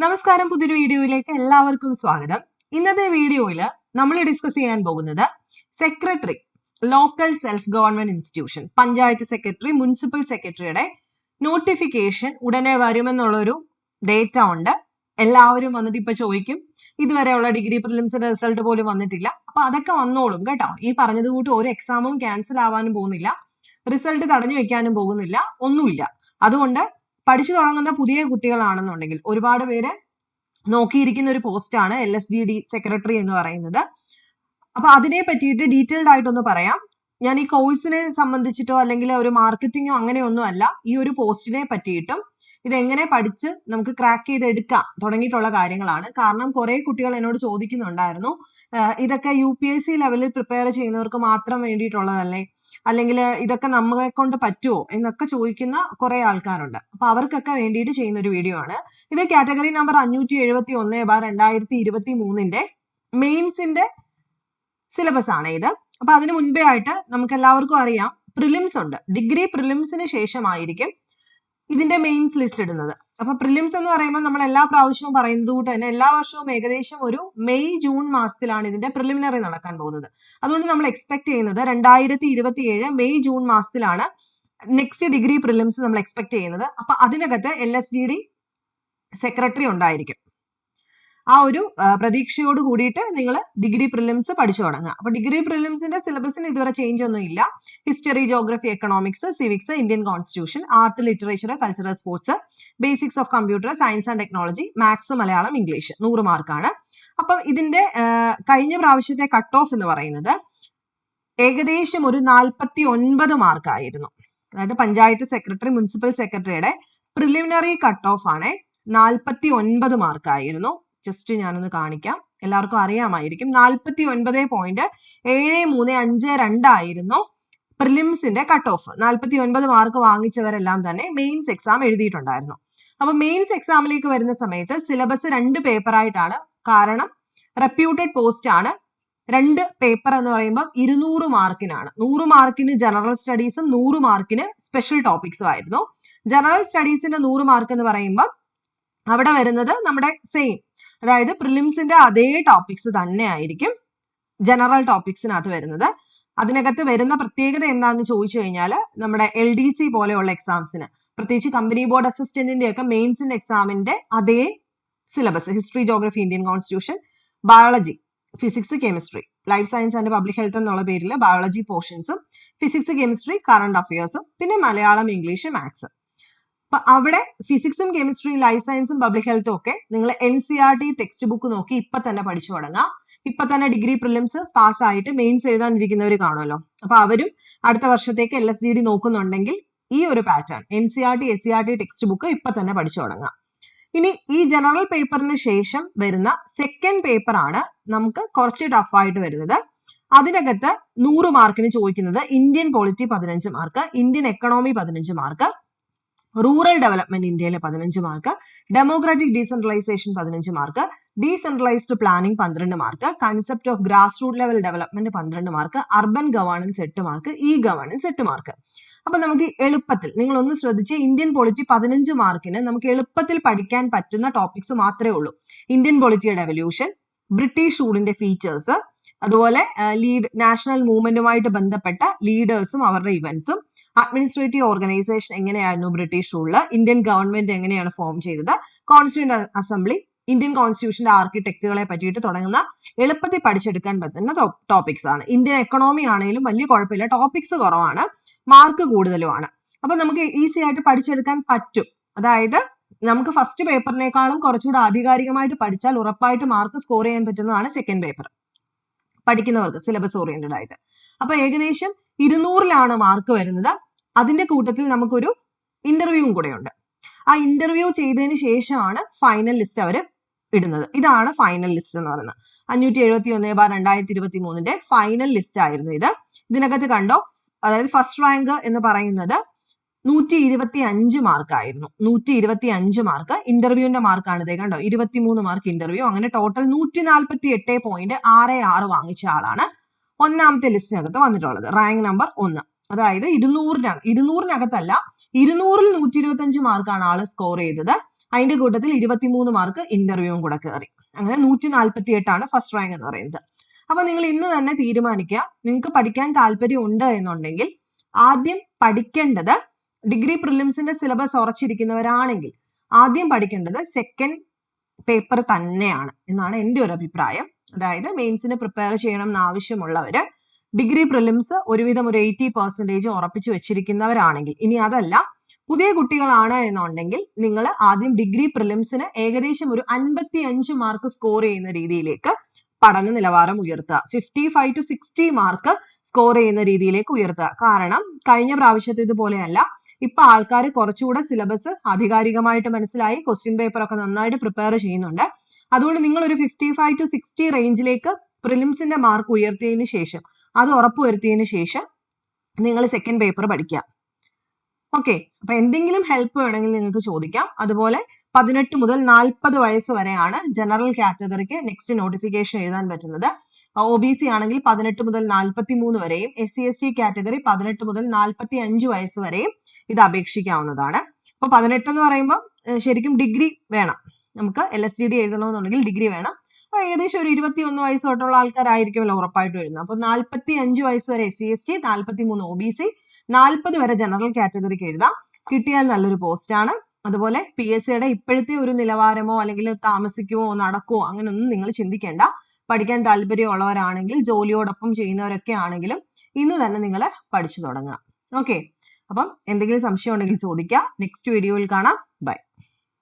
നമസ്കാരം, പുതിയൊരു വീഡിയോയിലേക്ക് എല്ലാവർക്കും സ്വാഗതം. ഇന്നത്തെ വീഡിയോയിൽ നമ്മൾ ഡിസ്കസ് ചെയ്യാൻ പോകുന്നത് secretary, local self government institution, panchayat secretary, municipal സെക്രട്ടറിയുടെ നോട്ടിഫിക്കേഷൻ ഉടനെ വരുമെന്നുള്ളൊരു ഡേറ്റ ഉണ്ട്. എല്ലാവരും വന്നിട്ട് ഇപ്പൊ ചോദിക്കും, ഇതുവരെയുള്ള ഡിഗ്രി പ്രിലിംസിന്റെ റിസൾട്ട് പോലും വന്നിട്ടില്ല. അപ്പൊ അതൊക്കെ വന്നോളും കേട്ടോ. ഈ പറഞ്ഞത് കൂട്ട് ഒരു എക്സാമും ക്യാൻസൽ ആവാനും പോകുന്നില്ല, റിസൾട്ട് തടഞ്ഞു വെക്കാനും പോകുന്നില്ല, ഒന്നുമില്ല. അതുകൊണ്ട് പഠിച്ചു തുടങ്ങുന്ന പുതിയ കുട്ടികളാണെന്നുണ്ടെങ്കിൽ ഒരുപാട് പേര് നോക്കിയിരിക്കുന്ന ഒരു പോസ്റ്റാണ് LSGD സെക്രട്ടറി എന്ന് പറയുന്നത്. അപ്പൊ അതിനെ പറ്റിയിട്ട് ഡീറ്റെയിൽഡ് ആയിട്ടൊന്ന് പറയാം. ഞാൻ ഈ കോഴ്സിനെ സംബന്ധിച്ചിട്ടോ അല്ലെങ്കിൽ ഒരു മാർക്കറ്റിങ്ങോ അങ്ങനെയൊന്നും അല്ല, ഈ ഒരു പോസ്റ്റിനെ പറ്റിയിട്ടും ഇതെങ്ങനെ പഠിച്ച് നമുക്ക് ക്രാക്ക് ചെയ്തെടുക്കാം തുടങ്ങിയിട്ടുള്ള കാര്യങ്ങളാണ്. കാരണം കുറെ കുട്ടികൾ എന്നോട് ചോദിക്കുന്നുണ്ടായിരുന്നു, ഇതൊക്കെ UPSC ലെവലിൽ പ്രിപ്പയർ ചെയ്യുന്നവർക്ക് മാത്രം വേണ്ടിയിട്ടുള്ളതല്ലേ, അല്ലെങ്കിൽ ഇതൊക്കെ നമ്മളെ കൊണ്ട് പറ്റുമോ എന്നൊക്കെ ചോദിക്കുന്ന കുറെ ആൾക്കാരുണ്ട്. അപ്പൊ അവർക്കൊക്കെ വേണ്ടിയിട്ട് ചെയ്യുന്ന ഒരു വീഡിയോ ആണ് ഇത്. കാറ്റഗറി നമ്പർ 571/2023 മെയിൻസിന്റെ സിലബസ് ആണ് ഇത്. അപ്പൊ അതിന് മുൻപേ ആയിട്ട് നമുക്ക് എല്ലാവർക്കും അറിയാം, പ്രിലിംസ് ഉണ്ട്. ഡിഗ്രി പ്രിലിംസിന് ശേഷമായിരിക്കും ഇതിന്റെ മെയിൻസ് ലിസ്റ്റ് ഇടുന്നത്. അപ്പൊ പ്രിലിംസ് എന്ന് പറയുമ്പോൾ നമ്മൾ എല്ലാ പ്രാവശ്യവും പറയുന്നത് കൂട്ട് തന്നെ എല്ലാ വർഷവും ഏകദേശം ഒരു മെയ് ജൂൺ മാസത്തിലാണ് ഇതിന്റെ പ്രിലിമിനറി നടക്കാൻ പോകുന്നത്. അതുകൊണ്ട് നമ്മൾ എക്സ്പെക്ട് ചെയ്യുന്നത് 2027 മെയ് ജൂൺ മാസത്തിലാണ് നെക്സ്റ്റ് ഡിഗ്രി പ്രിലിംസ് നമ്മൾ എക്സ്പെക്ട് ചെയ്യുന്നത്. അപ്പൊ അതിനകത്ത് LSGD സെക്രട്ടറി ഉണ്ടായിരിക്കും. ആ ഒരു പ്രതീക്ഷയോട് കൂടിയിട്ട് നിങ്ങൾ ഡിഗ്രി പ്രിലിംസ് പഠിച്ചു തുടങ്ങുക. അപ്പൊ ഡിഗ്രി പ്രിലിംസിന്റെ സിലബസിന് ഇതുവരെ ചേഞ്ച് ഒന്നും ഇല്ല. History, geography, economics, civics, Indian constitution, art, literature, cultural, sports, basics of computer science and technology, maths, Malayalam, English 100 മാർക്കാണ്. അപ്പം ഇതിന്റെ കഴിഞ്ഞ പ്രാവശ്യത്തെ കട്ട് ഓഫ് എന്ന് പറയുന്നത് ഏകദേശം ഒരു 49 മാർക്കായിരുന്നു. അതായത് പഞ്ചായത്ത് സെക്രട്ടറി, മുനിസിപ്പൽ സെക്രട്ടറിയുടെ പ്രിലിമിനറി കട്ട് ഓഫ് ആണ് 49 മാർക്കായിരുന്നു. ജസ്റ്റ് ഞാനൊന്ന് കാണിക്കാം, എല്ലാവർക്കും അറിയാമായിരിക്കും. 49.7352 ആയിരുന്നു പ്രിലിംസിന്റെ കട്ട് ഓഫ്. 49 മാർക്ക് വാങ്ങിച്ചവരെല്ലാം തന്നെ മെയിൻസ് എക്സാം എഴുതിയിട്ടുണ്ടായിരുന്നു. അപ്പൊ മെയിൻസ് എക്സാമിലേക്ക് വരുന്ന സമയത്ത് സിലബസ് 2 പേപ്പറായിട്ടാണ്. കാരണം റെപ്യൂട്ടഡ് പോസ്റ്റ് ആണ്. 2 പേപ്പർ എന്ന് പറയുമ്പോൾ 200 മാർക്കിനാണ്. 100 മാർക്കിന് ജനറൽ സ്റ്റഡീസും 100 മാർക്കിന് സ്പെഷ്യൽ ടോപ്പിക്സും ആയിരുന്നു. ജനറൽ സ്റ്റഡീസിന്റെ 100 മാർക്ക് എന്ന് പറയുമ്പോൾ അവിടെ വരുന്നത് നമ്മുടെ സെയിം, അതായത് പ്രിലിംസിന്റെ അതേ ടോപ്പിക്സ് തന്നെ ആയിരിക്കും ജനറൽ ടോപ്പിക്സിനകത്ത് വരുന്നത്. അതിനകത്ത് വരുന്ന പ്രത്യേകത എന്താണെന്ന് ചോദിച്ചു കഴിഞ്ഞാൽ, നമ്മുടെ LDC പോലെയുള്ള എക്സാംസിന്, പ്രത്യേകിച്ച് കമ്പനി ബോർഡ് അസിസ്റ്റന്റിന്റെ ഒക്കെ മെയിൻസിന്റെ എക്സാമിന്റെ അതേ syllabus, history, geography, Indian constitution, biology, physics, chemistry, life science and public health എന്നുള്ള പേരിൽ ബയോളജി പോർഷൻസും, ഫിസിക്സ്, കെമിസ്ട്രി, കറണ്ട് അഫയേഴ്സും, പിന്നെ മലയാളം, ഇംഗ്ലീഷ്, മാത്സ്. അപ്പൊ അവിടെ ഫിസിക്സും കെമിസ്ട്രിയും ലൈഫ് സയൻസും പബ്ലിക് ഹെൽത്തും ഒക്കെ നിങ്ങൾ NCERT ടെക്സ്റ്റ് ബുക്ക് നോക്കി ഇപ്പൊ തന്നെ പഠിച്ചു തുടങ്ങാം. ഇപ്പൊ തന്നെ ഡിഗ്രി പ്രിലിംസ് പാസ് ആയിട്ട് മെയിൻസ് എഴുതാനിരിക്കുന്നവർ കാണുമല്ലോ. അപ്പൊ അവരും അടുത്ത വർഷത്തേക്ക് LSGD നോക്കുന്നുണ്ടെങ്കിൽ ഈ ഒരു pattern NCERT SCERT text book ഇപ്പൊ തന്നെ പഠിച്ചു തുടങ്ങാം. ഇനി ഈ ജനറൽ പേപ്പറിന് ശേഷം വരുന്ന സെക്കൻഡ് പേപ്പർ ആണ് നമുക്ക് കുറച്ച് ടഫ് ആയിട്ട് വരുന്നത്. അതിനകത്ത് 100 മാർക്കിന് ചോദിക്കുന്നത് Indian polity 15 mark, Indian economy 15 mark, rural development ഇന്ത്യയിൽ 15 mark, democratic decentralisation 15 mark, decentralised planning 12 mark, concept of grass root level development 12 mark, urban governance 8 mark, e governance 8 mark. അപ്പൊ നമുക്ക് എളുപ്പത്തിൽ, നിങ്ങൾ ഒന്ന് ശ്രദ്ധിച്ച്, ഇന്ത്യൻ പൊളിറ്റി 15 മാർക്കിന് നമുക്ക് എളുപ്പത്തിൽ പഠിക്കാൻ പറ്റുന്ന ടോപ്പിക്സ് മാത്രമേ ഉള്ളൂ. ഇന്ത്യൻ പൊളിറ്റിയുടെ എവല്യൂഷൻ, ബ്രിട്ടീഷ് റൂളിന്റെ ഫീച്ചേഴ്സ്, അതുപോലെ നാഷണൽ മൂവ്മെന്റുമായിട്ട് ബന്ധപ്പെട്ട ലീഡേഴ്സും അവരുടെ ഇവന്റ്സും, അഡ്മിനിസ്ട്രേറ്റീവ് ഓർഗനൈസേഷൻ എങ്ങനെയായിരുന്നു ബ്രിട്ടീഷ് റൂളില്, ഇന്ത്യൻ ഗവൺമെന്റ് എങ്ങനെയാണ് ഫോം ചെയ്തത്, കോൺസ്റ്റിറ്റ്യൂന്റ് അസംബ്ലി, ഇന്ത്യൻ കോൺസ്റ്റിറ്റ്യൂഷന്റെ ആർക്കിടെക്റ്റുകളെ പറ്റിയിട്ട് തുടങ്ങുന്ന എളുപ്പത്തിൽ പഠിച്ചെടുക്കാൻ പറ്റുന്ന ടോപ്പിക്സ് ആണ്. ഇന്ത്യൻ എക്കണോമി ആണെങ്കിലും വലിയ കുഴപ്പമില്ല, ടോപ്പിക്സ് കുറവാണ്, മാർക്ക് കൂടുതലുമാണ്. അപ്പൊ നമുക്ക് ഈസി ആയിട്ട് പഠിച്ചെടുക്കാൻ പറ്റും. അതായത് നമുക്ക് ഫസ്റ്റ് പേപ്പറിനേക്കാളും കുറച്ചുകൂടെ ആധികാരികമായിട്ട് പഠിച്ചാൽ ഉറപ്പായിട്ട് മാർക്ക് സ്കോർ ചെയ്യാൻ പറ്റുന്നതാണ് സെക്കൻഡ് പേപ്പർ പഠിക്കുന്നവർക്ക്, സിലബസ് ഓറിയന്റഡ് ആയിട്ട്. അപ്പൊ ഏകദേശം 200 മാർക്ക് വരുന്നത്. അതിന്റെ കൂട്ടത്തിൽ നമുക്കൊരു ഇന്റർവ്യൂവും കൂടെ ഉണ്ട്. ആ ഇന്റർവ്യൂ ചെയ്തതിന് ശേഷമാണ് ഫൈനൽ ലിസ്റ്റ് അവർ ഇടുന്നത്. ഇതാണ് ഫൈനൽ ലിസ്റ്റ് എന്ന് പറയുന്നത്. 571/2023 ഫൈനൽ ലിസ്റ്റ് ആയിരുന്നു ഇത്. ഇതിനകത്ത് കണ്ടോ, അതായത് ഫസ്റ്റ് റാങ്ക് എന്ന് പറയുന്നത് 125 മാർക്കായിരുന്നു. 125 മാർക്ക് ഇന്റർവ്യൂവിന്റെ മാർക്കാണ്. ഇതേ കണ്ടോ, 23 മാർക്ക് ഇന്റർവ്യൂ. അങ്ങനെ ടോട്ടൽ 148.66 വാങ്ങിച്ച ആളാണ് ഒന്നാമത്തെ ലിസ്റ്റിനകത്ത് വന്നിട്ടുള്ളത്, റാങ്ക് നമ്പർ 1. അതായത് 200-നകത്തല്ല, 200-ൽ 125 മാർക്കാണ് ആള് സ്കോർ ചെയ്തത്. അതിന്റെ കൂട്ടത്തിൽ 23 മാർക്ക് ഇന്റർവ്യൂവും കൂടെ കയറി. അങ്ങനെ 148 ഫസ്റ്റ് റാങ്ക് എന്ന് പറയുന്നത്. അപ്പൊ നിങ്ങൾ ഇന്ന് തന്നെ തീരുമാനിക്കുക, നിങ്ങൾക്ക് പഠിക്കാൻ താല്പര്യം ഉണ്ട് എന്നുണ്ടെങ്കിൽ ആദ്യം പഠിക്കേണ്ടത്, ഡിഗ്രി പ്രിലിംസിന്റെ സിലബസ് ഉറച്ചിരിക്കുന്നവരാണെങ്കിൽ ആദ്യം പഠിക്കേണ്ടത് സെക്കൻഡ് പേപ്പർ തന്നെയാണ് എന്നാണ് എൻ്റെ ഒരു അഭിപ്രായം. അതായത് മെയിൻസിന് പ്രിപ്പയർ ചെയ്യണം എന്ന് ആവശ്യമുള്ളവര് ഡിഗ്രി പ്രിലിംസ് ഒരുവിധം ഒരു 80% ഉറപ്പിച്ചു വെച്ചിരിക്കുന്നവരാണെങ്കിൽ, ഇനി അതല്ല പുതിയ കുട്ടികളാണ് എന്നുണ്ടെങ്കിൽ നിങ്ങൾ ആദ്യം ഡിഗ്രി പ്രിലിംസിന് ഏകദേശം ഒരു 55 മാർക്ക് സ്കോർ ചെയ്യുന്ന രീതിയിലേക്ക് പഠന നിലവാരം ഉയർത്തുക. 55 to 60 മാർക്ക് സ്കോർ ചെയ്യുന്ന രീതിയിലേക്ക് ഉയർത്തുക. കാരണം കഴിഞ്ഞ പ്രാവശ്യത്തെ ഇതുപോലെയല്ല, ഇപ്പൊ ആൾക്കാർ കുറച്ചുകൂടെ സിലബസ് ആധികാരികമായിട്ട് മനസ്സിലായി, ക്വസ്റ്റ്യൻ പേപ്പർ ഒക്കെ നന്നായിട്ട് പ്രിപ്പയർ ചെയ്യുന്നുണ്ട്. അതുകൊണ്ട് നിങ്ങൾ ഒരു 55 to 60 റേഞ്ചിലേക്ക് പ്രിലിംസിന്റെ മാർക്ക് ഉയർത്തിയതിനു ശേഷം, അത് ഉറപ്പുവരുത്തിയതിനു ശേഷം നിങ്ങൾ സെക്കൻഡ് പേപ്പർ പഠിക്കുക. ഓക്കെ, അപ്പൊ എന്തെങ്കിലും ഹെൽപ്പ് വേണമെങ്കിൽ നിങ്ങൾക്ക് ചോദിക്കാം. അതുപോലെ 18 മുതൽ 40 വയസ്സ് വരെയാണ് ജനറൽ കാറ്റഗറിക്ക് നെക്സ്റ്റ് നോട്ടിഫിക്കേഷൻ എഴുതാൻ പറ്റുന്നത്. OBC ആണെങ്കിൽ 18 മുതൽ 43 വരെയും, SC/ST കാറ്റഗറി 18 മുതൽ 45 വയസ്സ് വരെയും ഇത് അപേക്ഷിക്കാവുന്നതാണ്. അപ്പൊ 18 എന്ന് പറയുമ്പോൾ ശരിക്കും ഡിഗ്രി വേണം, നമുക്ക് LSTD എഴുതണമെന്നുണ്ടെങ്കിൽ ഡിഗ്രി വേണം. അപ്പൊ ഏകദേശം ഒരു 21 വയസ്സ് തൊട്ടുള്ള ആൾക്കാരായിരിക്കുമല്ലോ ഉറപ്പായിട്ടും എഴുതുന്നത്. അപ്പൊ 45 വയസ്സ് വരെ SC/ST, 43 OBC, 40 വരെ ജനറൽ കാറ്റഗറിക്ക് എഴുതാം. കിട്ടിയാൽ നല്ലൊരു പോസ്റ്റ് ആണ്. അതുപോലെ PSCയുടെ ഇപ്പോഴത്തെ ഒരു നിലവാരമോ അല്ലെങ്കിൽ താമസിക്കുമോ നടക്കുമോ അങ്ങനെയൊന്നും നിങ്ങൾ ചിന്തിക്കേണ്ട. പഠിക്കാൻ താല്പര്യമുള്ളവരാണെങ്കിൽ, ജോലിയോടൊപ്പം ചെയ്യുന്നവരൊക്കെ ആണെങ്കിലും ഇന്ന് തന്നെ നിങ്ങൾ പഠിച്ചു തുടങ്ങുക. ഓക്കെ, അപ്പം എന്തെങ്കിലും സംശയം ഉണ്ടെങ്കിൽ ചോദിക്കാം. നെക്സ്റ്റ് വീഡിയോയിൽ കാണാം. ബൈ.